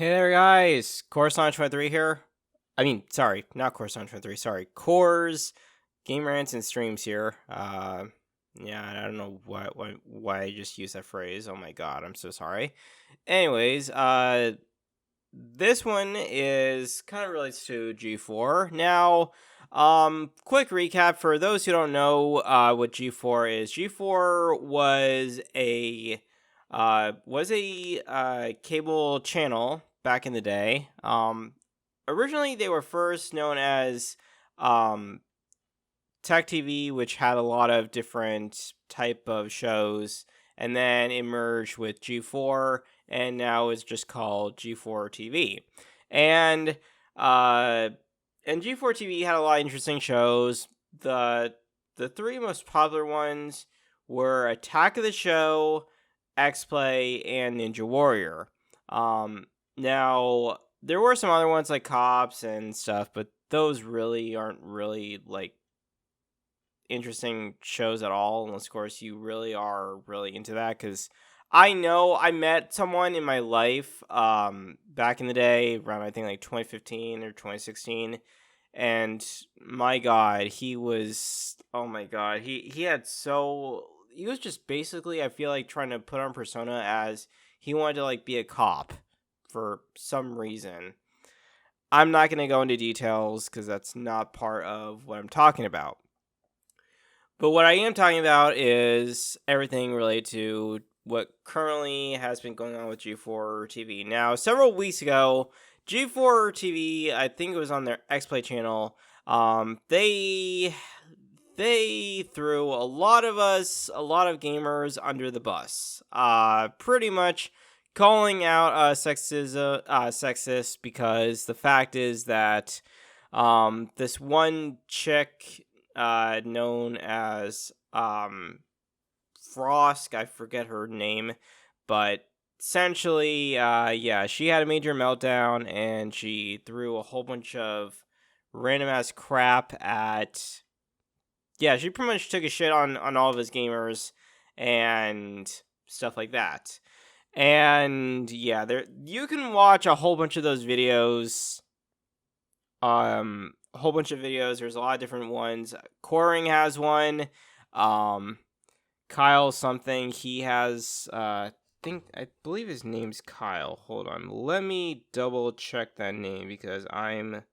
Hey there, guys. Coruscant23 here. Sorry, not Coruscant23. Sorry, Core's Game Rants and Streams here. Yeah, I don't know why I just used that phrase. Oh my god, I'm so sorry. Anyways, this one is kind of relates to G4. Now, quick recap for those who don't know what G4 is. G4 was a cable channel back in the day. Originally they were first known as Tech TV, which had a lot of different type of shows, and then it merged with G4, and now it's just called G4TV. And G4TV had a lot of interesting shows. The three most popular ones were Attack of the Show, Xplay, and Ninja Warrior. Now there were some other ones like Cops and stuff, but those really aren't really like interesting shows at all, unless of course you really are really into that. Because I know I met someone in my life back in the day around I think like 2015 or 2016, and my god, he was he was just basically, I feel like, trying to put on persona as he wanted to like be a cop for some reason. I'm not going to go into details because that's not part of what I'm talking about. But what I am talking about is everything related to what currently has been going on with G4 TV. Now, several weeks ago, G4 TV, I think it was on their Xplay channel, they threw a lot of gamers under the bus. Pretty much calling out sexist, because the fact is that this one chick known as Frost, I forget her name, but essentially, she had a major meltdown and she threw a whole bunch of random ass crap at. Yeah, she pretty much took a shit on all of his gamers and stuff like that. And yeah, you can watch a whole bunch of those videos. A whole bunch of videos. There's a lot of different ones. Coring has one. Kyle something. He has I believe his name's Kyle. Hold on. Let me double check that name because I'm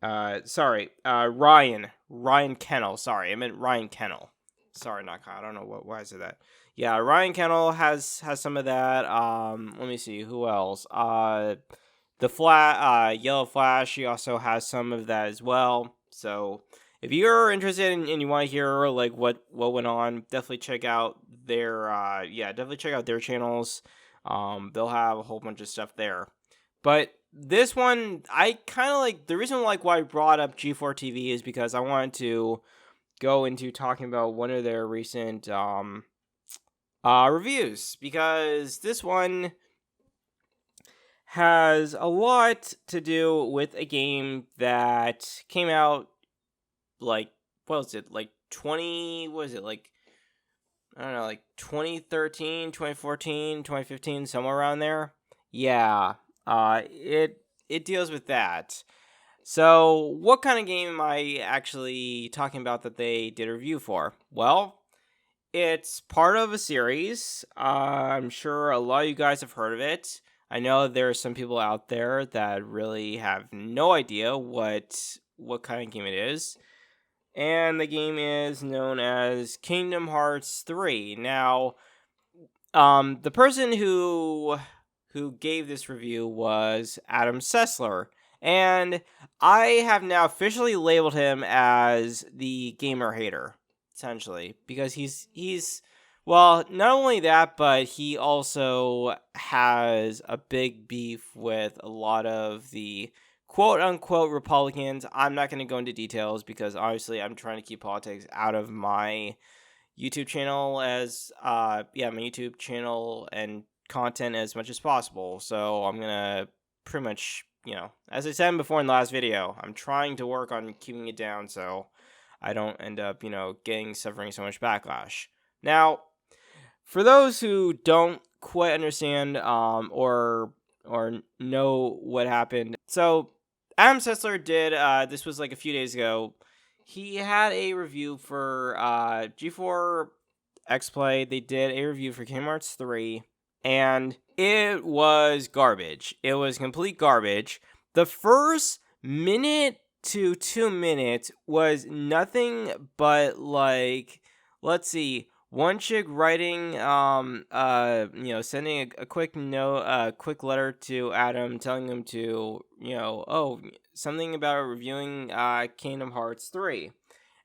Ryan Kennel. Sorry, I meant Ryan Kennel. Sorry, not Kyle. I don't know why I said that. Yeah, Ryan Kennel has some of that. Let me see who else. The Yellow Flash, he also has some of that as well. So if you're interested and you want to hear like what went on, definitely check out their channels. They'll have a whole bunch of stuff there. But this one, I kind of like, the reason why I brought up G4TV is because I wanted to go into talking about one of their recent reviews, because this one has a lot to do with a game that came out like, what was it, like 2013, 2014, 2015, somewhere around there. Yeah, it deals with that. So, what kind of game am I actually talking about that they did a review for? Well, it's part of a series. I'm sure a lot of you guys have heard of it. I know there are some people out there that really have no idea what kind of game it is. And the game is known as Kingdom Hearts 3. Now, the person who gave this review was Adam Sessler. And I have now officially labeled him as the gamer hater, essentially, because he's well, not only that, but he also has a big beef with a lot of the quote-unquote Republicans. I'm not going to go into details because obviously I'm trying to keep politics out of my YouTube channel my YouTube channel and content as much as possible. So I'm going to pretty much, as I said before in the last video, I'm trying to work on keeping it down so I don't end up, suffering so much backlash. Now, for those who don't quite understand or or know what happened. So Adam Sessler did, this was like a few days ago, he had a review for G4 Xplay. They did a review for Kingdom Hearts 3, and it was garbage. It was complete garbage. The first minute to 2 minutes was nothing but like, let's see, one chick writing, sending a quick note, quick letter to Adam, telling him to, something about reviewing Kingdom Hearts 3,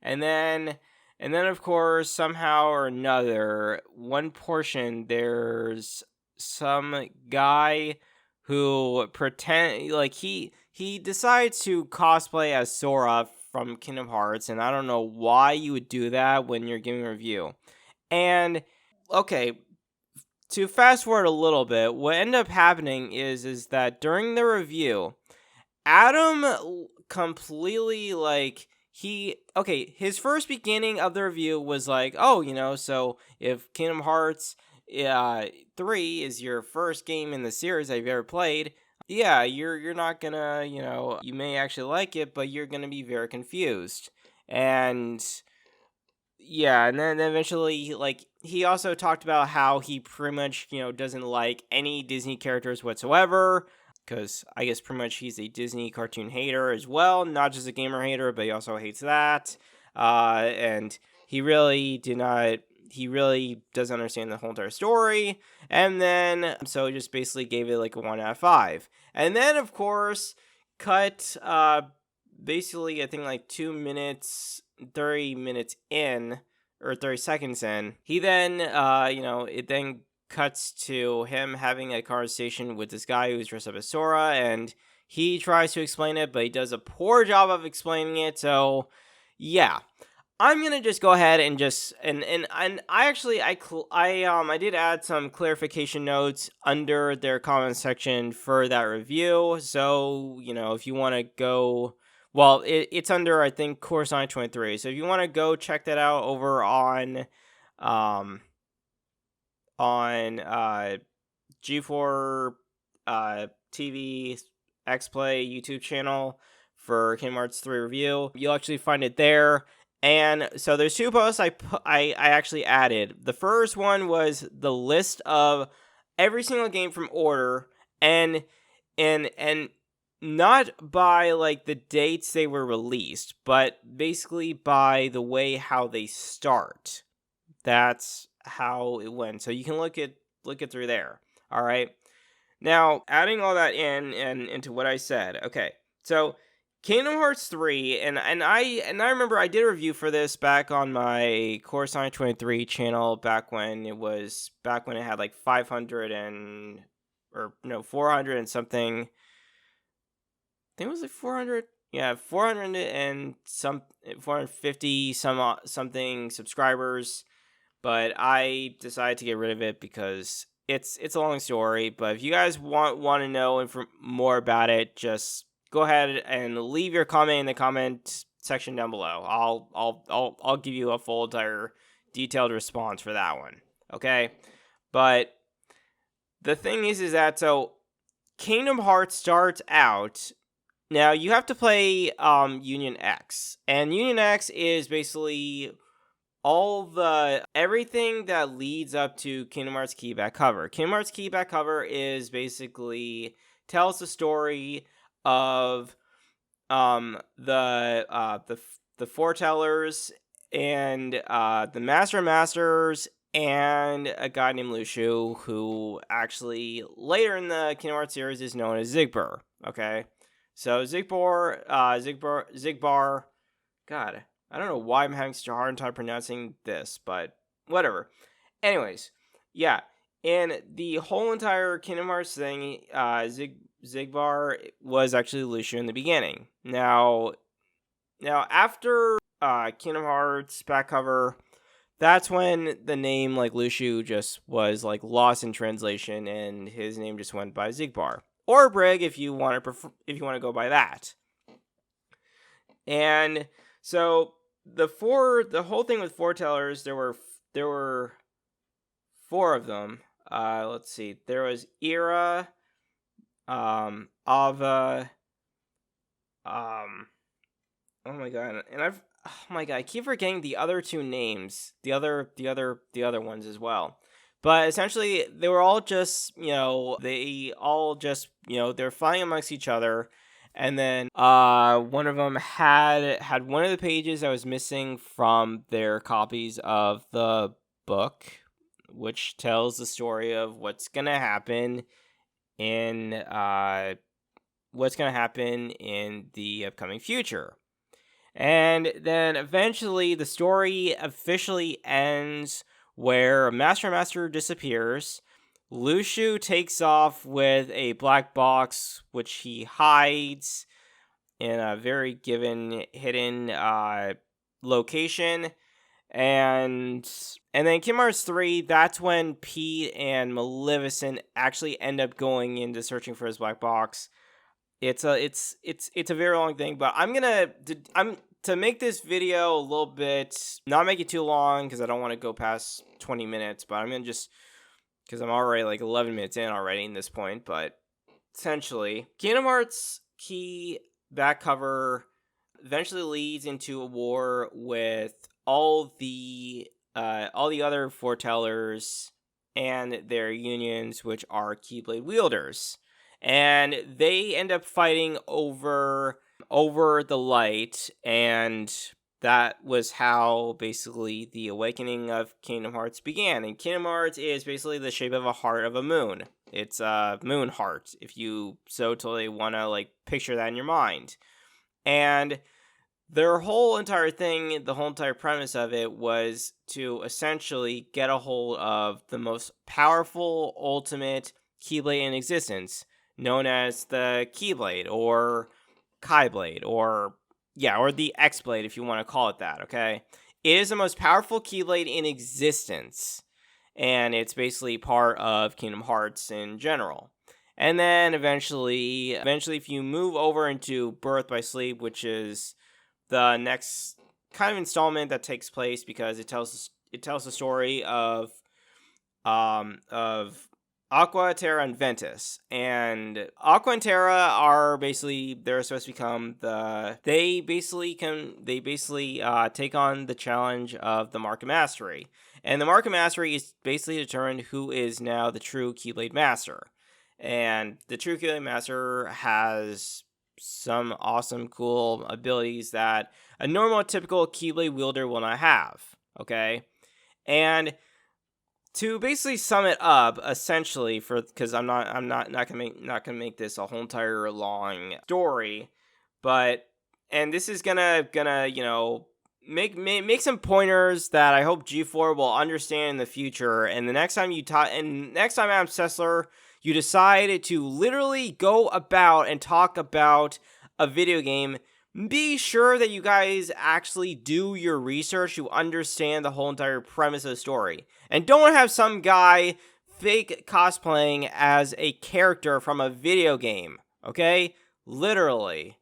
and then of course somehow or another, one portion there's some guy who he decides to cosplay as Sora from Kingdom Hearts, and I don't know why you would do that when you're giving a review. And, okay, to fast forward a little bit, what ended up happening is that during the review, Adam completely, his first beginning of the review was like, so if Kingdom Hearts 3 is your first game in the series that you've ever played, yeah, you're not gonna, you may actually like it, but you're gonna be very confused. And yeah, and then eventually, he also talked about how he pretty much, doesn't like any Disney characters whatsoever, because I guess pretty much he's a Disney cartoon hater as well, not just a gamer hater, but he also hates that, and he really doesn't understand the whole entire story, and then, so he just basically gave it like a 1 out of 5, and then, of course, cut, basically, I think like 2 minutes, 30 minutes in, or 30 seconds in, he then, it then cuts to him having a conversation with this guy who's dressed up as Sora, and he tries to explain it, but he does a poor job of explaining it, so, yeah. I'm gonna just go ahead and I did add some clarification notes under their comment section for that review, so, if you want to go, well, it's under, I think, Core Sonic 23. So if you want to go check that out over on G4 TV Xplay YouTube channel for Kingdom Hearts 3 review, you'll actually find it there. And so there's 2 posts I actually added. The first one was the list of every single game from order, and not by, the dates they were released, but basically by the way how they start. That's how it went. So you can look it through there. All right. Now, adding all that in and into what I said. Okay. So Kingdom Hearts 3, and I remember I did a review for this back on my Core Sonic 23 channel back when it had like 400 and something. I think it was like 400. Yeah, 400 and 450 something subscribers, but I decided to get rid of it because it's a long story. But if you guys want to know more about it, just go ahead and leave your comment in the comment section down below. I'll give you a full entire detailed response for that one. Okay? But the thing is that so Kingdom Hearts starts out. Now you have to play Union X. And Union X is basically everything that leads up to Kingdom Hearts Key Back Cover. Kingdom Hearts Key Back Cover is basically tells the story of the foretellers and the Master of Masters and a guy named Lucio, who actually later in the Kingdom Hearts series is known as Zigbar. Okay, so Zigbar. God, I don't know why I'm having such a hard time pronouncing this, but whatever. Anyways, yeah, and the whole entire Kingdom Hearts thing, Zigbar was actually Lucio in the beginning. Now after Kingdom Hearts back cover, that's when the name Lucio just was lost in translation, and his name just went by Zigbar or Brig if you want to go by that. And so the whole thing with foretellers, there were 4 of them. Let's see, there was Era. Ava, oh my god, and oh my god, I keep forgetting the other two names, the other ones as well. But essentially, they were all just, they all just, they're fighting amongst each other, and then one of them had one of the pages that was missing from their copies of the book, which tells the story of what's gonna happen in the upcoming future. And then eventually the story officially ends where Master disappears. Lushu takes off with a black box, which he hides in a very hidden location. And then Kingdom Hearts 3, that's when Pete and Maleficent actually end up going into searching for his black box. It's a very long thing, but I'm to make this video a little bit, not make it too long because I don't want to go past 20 minutes, but I'm gonna just, because I'm already like 11 minutes in already in this point. But essentially, Kingdom Hearts Key back cover eventually leads into a war with all the other foretellers and their unions, which are Keyblade wielders. And they end up fighting over the light, and that was how basically the awakening of Kingdom Hearts began. And Kingdom Hearts is basically the shape of a heart of a moon. It's a moon heart, if you so totally want to like picture that in your mind. And their whole entire thing, the whole entire premise of it was to essentially get a hold of the most powerful ultimate Keyblade in existence, known as the Keyblade, or Keyblade, or the X-Blade, if you want to call it that, okay? It is the most powerful Keyblade in existence, and it's basically part of Kingdom Hearts in general. And then eventually, if you move over into Birth by Sleep, which is the next kind of installment that takes place, because it tells the story of Aqua, Terra, and Ventus. And Aqua and Terra are basically, they're supposed to become they basically take on the challenge of the Mark of Mastery. And the Mark of Mastery is basically determined who is now the true Keyblade Master. And the true Keyblade Master has some awesome, cool abilities that a normal, typical Keyblade wielder will not have. Okay? And to basically sum it up, essentially, because I'm not gonna make this a whole entire long story, and this is gonna make some pointers that I hope G4 will understand in the future. And the next time Adam Sessler, you decide to literally go about and talk about a video game, be sure that you guys actually do your research, you understand the whole entire premise of the story. And don't have some guy fake cosplaying as a character from a video game, okay? Literally.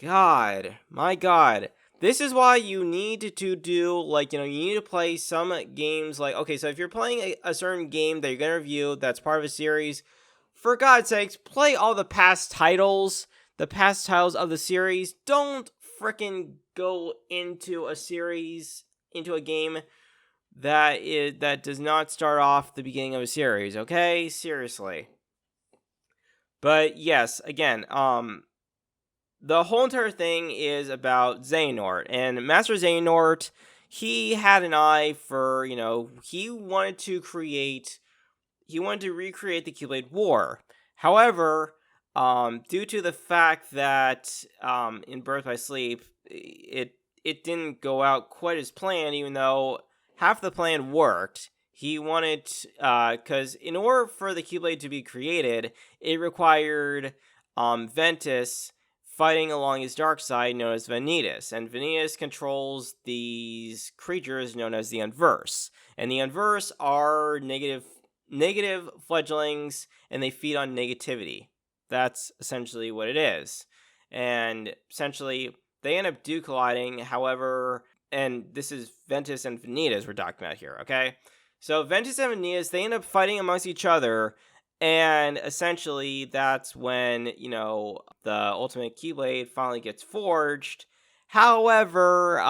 God, my God. This is why you need to do, you need to play some games okay, so if you're playing a certain game that you're going to review that's part of a series, for God's sakes, play all the past titles of the series. Don't frickin' go into a game that does not start off the beginning of a series, okay? Seriously. But yes, again, the whole entire thing is about Xehanort, and Master Xehanort, he had an eye for, he wanted to recreate the Keyblade War. However, due to the fact that in Birth by Sleep, it didn't go out quite as planned, even though half the plan worked. He wanted, because in order for the Keyblade to be created, it required Ventus fighting along his dark side, known as Ventus. And Ventus controls these creatures known as the Unverse. And the Unverse are negative fledglings, and they feed on negativity. That's essentially what it is. And essentially, they end up colliding, however, and this is Ventus and Ventus we're talking about here, okay? So Ventus and Ventus, they end up fighting amongst each other, And essentially, that's when, the ultimate Keyblade finally gets forged. However,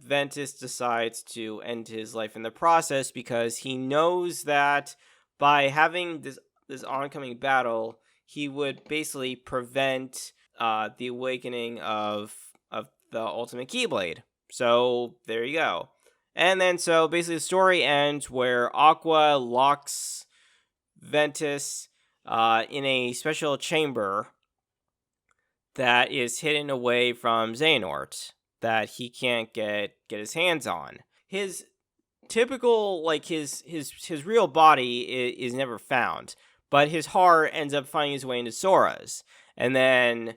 Ventus decides to end his life in the process because he knows that by having this oncoming battle, he would basically prevent the awakening of the ultimate Keyblade. So there you go. And then so basically the story ends where Aqua locks Ventus in a special chamber that is hidden away from Xehanort that he can't get his hands on. His typical, like his real body is never found, but his heart ends up finding his way into Sora's. And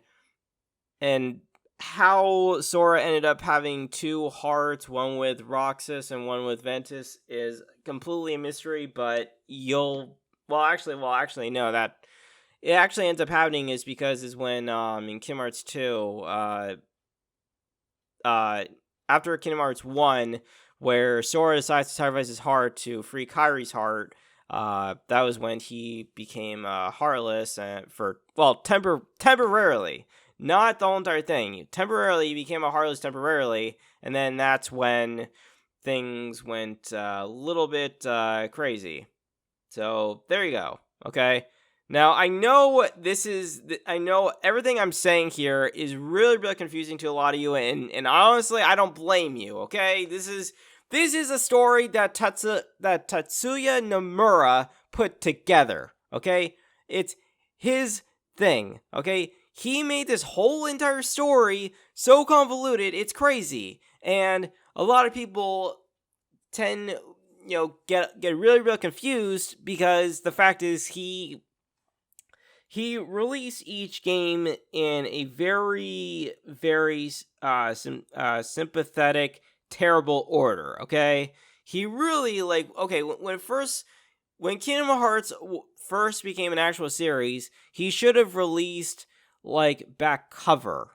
how Sora ended up having two hearts, one with Roxas and one with Ventus, is completely a mystery, but actually, no, that it actually ends up happening is because is when in Kingdom Hearts 2, after Kingdom Hearts 1, where Sora decides to sacrifice his heart to free Kairi's heart, that was when he became heartless temporarily. Not the whole entire thing. Temporarily, he became a heartless temporarily, and then that's when things went a little bit crazy. So there you go. Okay. Now I know I know everything I'm saying here is really, really confusing to a lot of you, and honestly, I don't blame you. Okay, this is a story that Tatsuya Nomura put together. Okay, it's his thing. Okay, he made this whole entire story so convoluted, it's crazy, and a lot of people tend get really, really confused because the fact is he released each game in a very, very sympathetic, terrible order. Okay, he really when Kingdom Hearts first became an actual series, he should have released back cover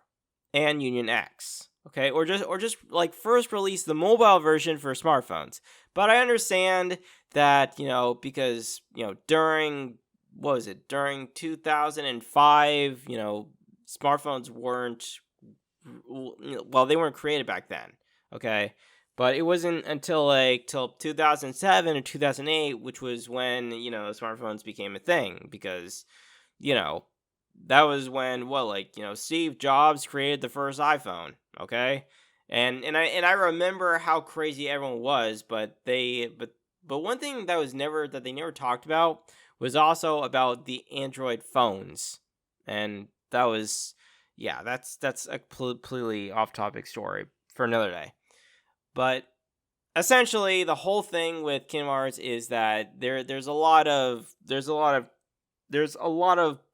and Union X. Okay, or just first release the mobile version for smartphones. But I understand that, because, during 2005, smartphones weren't, they weren't created back then, okay? But it wasn't until, till 2007 or 2008, which was when, smartphones became a thing, because, that was when, Steve Jobs created the first iPhone, okay? And I remember how crazy everyone was, but one thing that they never talked about was also about the Android phones. And that was, that's a completely off-topic story for another day. But essentially, the whole thing with Kingdom Hearts is that there's a lot of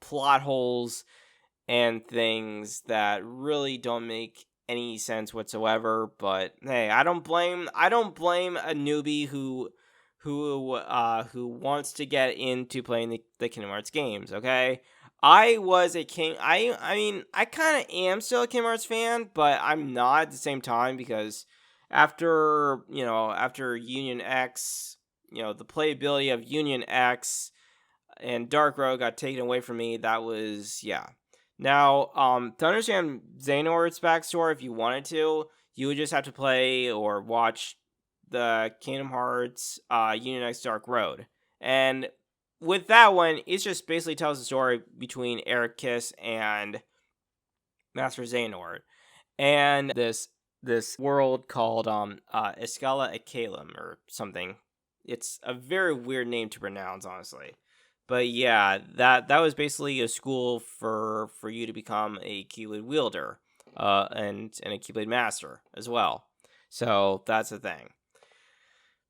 plot holes and things that really don't make any sense whatsoever. But hey, I don't blame a newbie who wants to get into playing the Kingdom Hearts games. Okay, I was a I mean, I kind of am still a Kingdom Hearts fan, but I'm not at the same time, because after Union X, the playability of Union X and Dark Road got taken away from me. That was, Now, to understand Xehanort's backstory, if you wanted to, you would just have to play or watch the Kingdom Hearts Union X Dark Road. And with that one, it just basically tells the story between Eric Kiss and Master Xehanort. And this world called Escala Ekalum or something. It's a very weird name to pronounce, honestly. But yeah, that was basically a school for you to become a Keyblade wielder, and a Keyblade master as well. So that's the thing.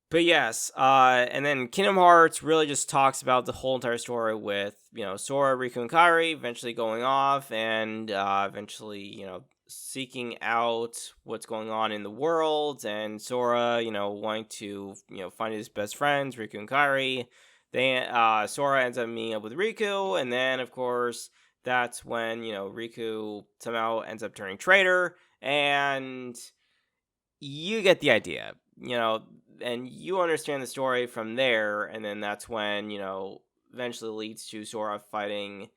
But yes, and then Kingdom Hearts really just talks about the whole entire story with, Sora, Riku, and Kairi eventually going off and eventually, seeking out what's going on in the world, and Sora, wanting to, find his best friends, Riku and Kairi. Sora ends up meeting up with Riku, and then, of course, that's when, Riku somehow ends up turning traitor, and you get the idea, and you understand the story from there, and then that's when, eventually leads to Sora fighting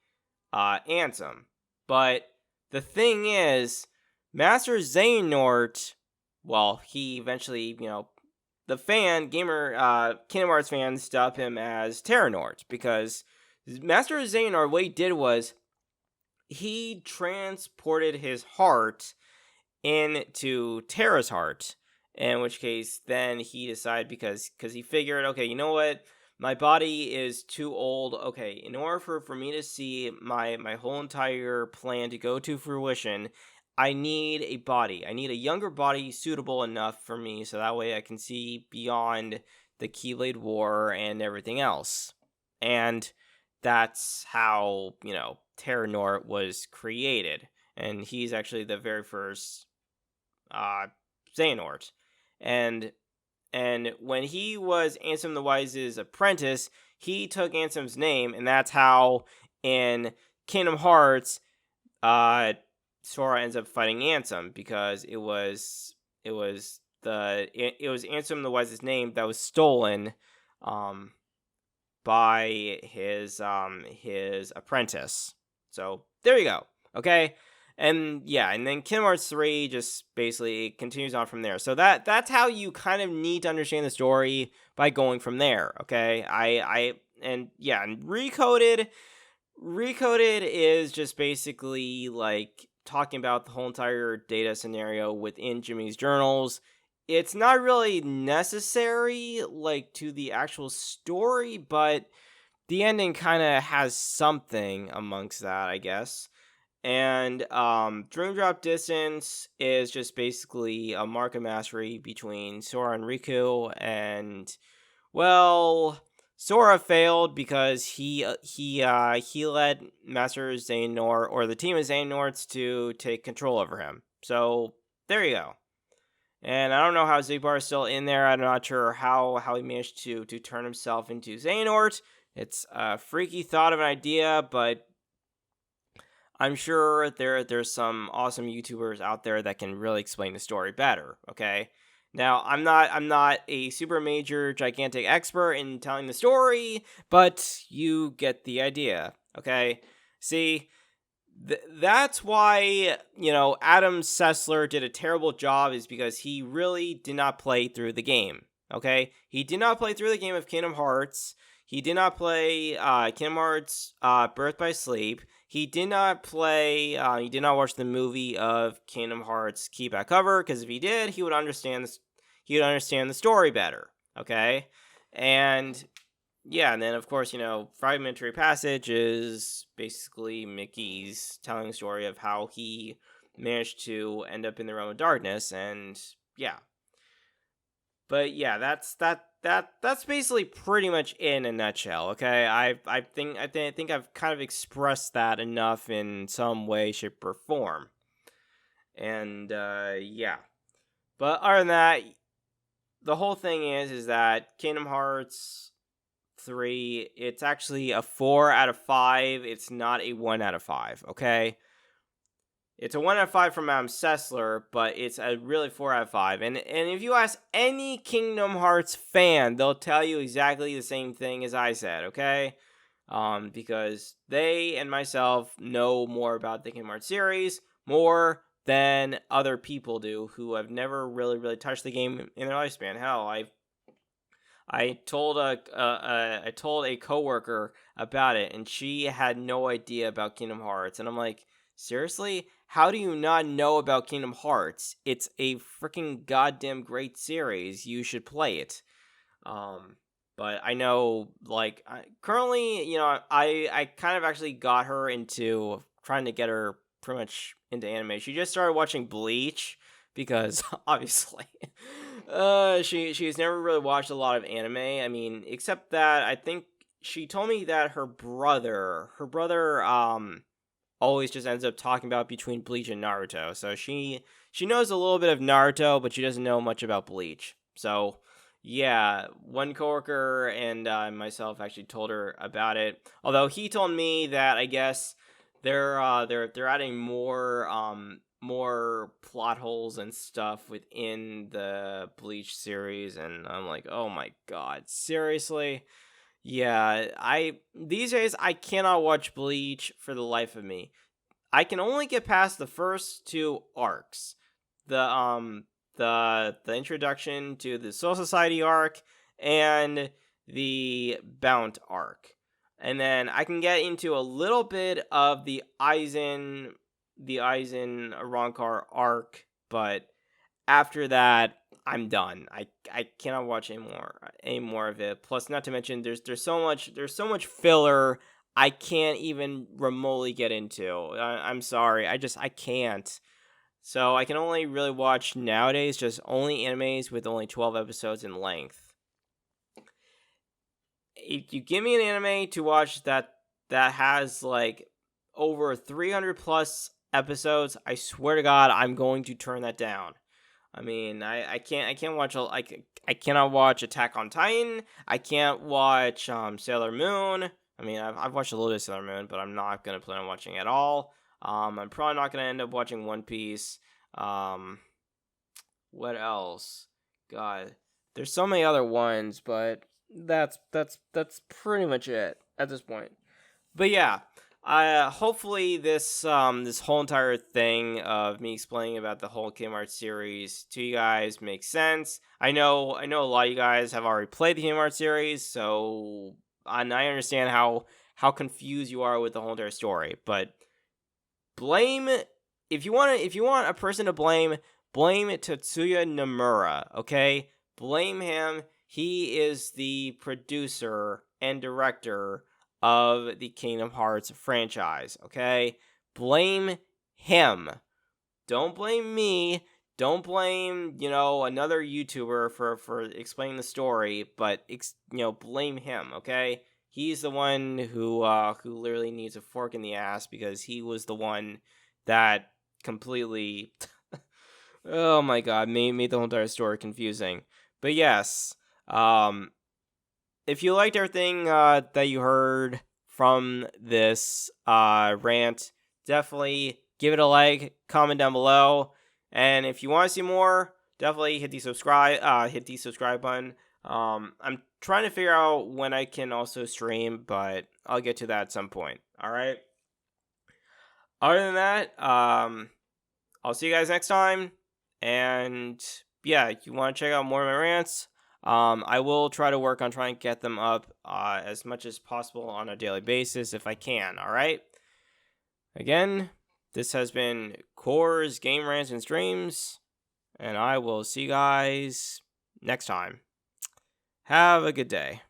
Ansem. But the thing is, Master Xehanort, well, he eventually, the Kingdom Hearts fans dub him as Terranort, because Master Xehanort, what he did was, he transported his heart into Terra's heart, in which case, then he decided, because he figured, okay, you know what, my body is too old. Okay, in order for me to see my whole entire plan to go to fruition, I need a body. I need a younger body suitable enough for me, so that way I can see beyond the Keyblade War and everything else. And that's how, Terranort was created. And he's actually the very first Xehanort. And when he was Ansem the Wise's apprentice, he took Ansem's name, and that's how in Kingdom Hearts, Sora ends up fighting Ansem, because it was Ansem the Wise's name that was stolen by his apprentice. So there you go. Okay. And yeah, and then Kingdom Hearts 3 just basically continues on from there. So that's how you kind of need to understand the story, by going from there. Okay, and Recoded is just basically like talking about the whole entire data scenario within Jimmy's journals. It's not really necessary, like, to the actual story, but the ending kind of has something amongst that, I guess. And Dream Drop Distance is just basically a mark of mastery between Sora and Riku, and, well, Sora failed because he let Master Xehanort, or the team of Xehanorts, to take control over him. So there you go. And I don't know how Zigbar is still in there. I'm not sure how he managed to turn himself into Xehanort. It's a freaky thought of an idea, but I'm sure there's some awesome YouTubers out there that can really explain the story better, okay? Now, I'm not a super major gigantic expert in telling the story, but you get the idea, okay? See, that's why, Adam Sessler did a terrible job, is because he really did not play through the game, okay? He did not play through the game of Kingdom Hearts. He did not play Kingdom Hearts Birth by Sleep. He did not play, he did not watch the movie of Kingdom Hearts Key Back Cover, because if he did, he would understand the story better, okay? And yeah, and then of course, Fragmentary Passage is basically Mickey's telling the story of how he managed to end up in the Realm of Darkness, and yeah. But yeah, that's basically pretty much in a nutshell. Okay, I think I've kind of expressed that enough in some way, shape, or form. And yeah, but other than that, the whole thing is that Kingdom Hearts 3, it's actually a 4 out of 5. It's not a 1 out of 5. Okay. It's a 1 out of 5 from Adam Sessler, but it's a really 4 out of 5. And if you ask any Kingdom Hearts fan, they'll tell you exactly the same thing as I said, okay? Because they and myself know more about the Kingdom Hearts series, more than other people do who have never really touched the game in their lifespan. Hell, I told a coworker about it, and she had no idea about Kingdom Hearts, and I'm like, seriously? How do you not know about Kingdom Hearts? It's a freaking goddamn great series. You should play it. But I know, like, currently, I kind of actually got her into trying to get her pretty much into anime. She just started watching Bleach because, obviously, she's never really watched a lot of anime. I mean, except that I think she told me that her brother, always just ends up talking about between Bleach and Naruto. So she knows a little bit of Naruto, but she doesn't know much about Bleach. So yeah, one coworker and myself actually told her about it. Although he told me that I guess they're adding more plot holes and stuff within the Bleach series, and I'm like, oh my god, seriously? Yeah, these days I cannot watch Bleach for the life of me. I can only get past the first two arcs. The introduction to the Soul Society arc and the Bount arc. And then I can get into a little bit of the Aizen Rancor arc, but after that I'm done. I cannot watch any more of it. Plus, not to mention there's so much filler I can't even remotely get into. I'm sorry, I can't. So I can only really watch nowadays just only animes with only 12 episodes in length. If you give me an anime to watch that has like over 300 plus episodes, I swear to God, I'm going to turn that down. I mean, I can't watch I cannot watch Attack on Titan. I can't watch Sailor Moon. I mean, I've watched a little bit of Sailor Moon, but I'm not gonna plan on watching it at all. I'm probably not gonna end up watching One Piece. What else? God, there's so many other ones, but that's pretty much it at this point. But yeah, hopefully this whole entire thing of me explaining about the whole Kmart series to you guys makes sense. I know a lot of you guys have already played the Kmart series, so and I understand how confused you are with the whole entire story. But blame if you want a person to blame Tetsuya Nomura. Okay, blame him. He is the producer and director of the Kingdom Hearts franchise, okay? Blame him. Don't blame me. Don't blame, another YouTuber for explaining the story, but blame him, okay? He's the one who literally needs a fork in the ass because he was the one that completely oh my god, made the whole entire story confusing. But yes, if you liked everything that you heard from this rant, definitely give it a like, comment down below, and if you want to see more, definitely hit the subscribe button. I'm trying to figure out when I can also stream, but I'll get to that at some point. All right. Other than that, I'll see you guys next time, and yeah, if you want to check out more of my rants. I will try to work on trying to get them up as much as possible on a daily basis if I can, alright? Again, this has been Core's Game Rants and Streams, and I will see you guys next time. Have a good day.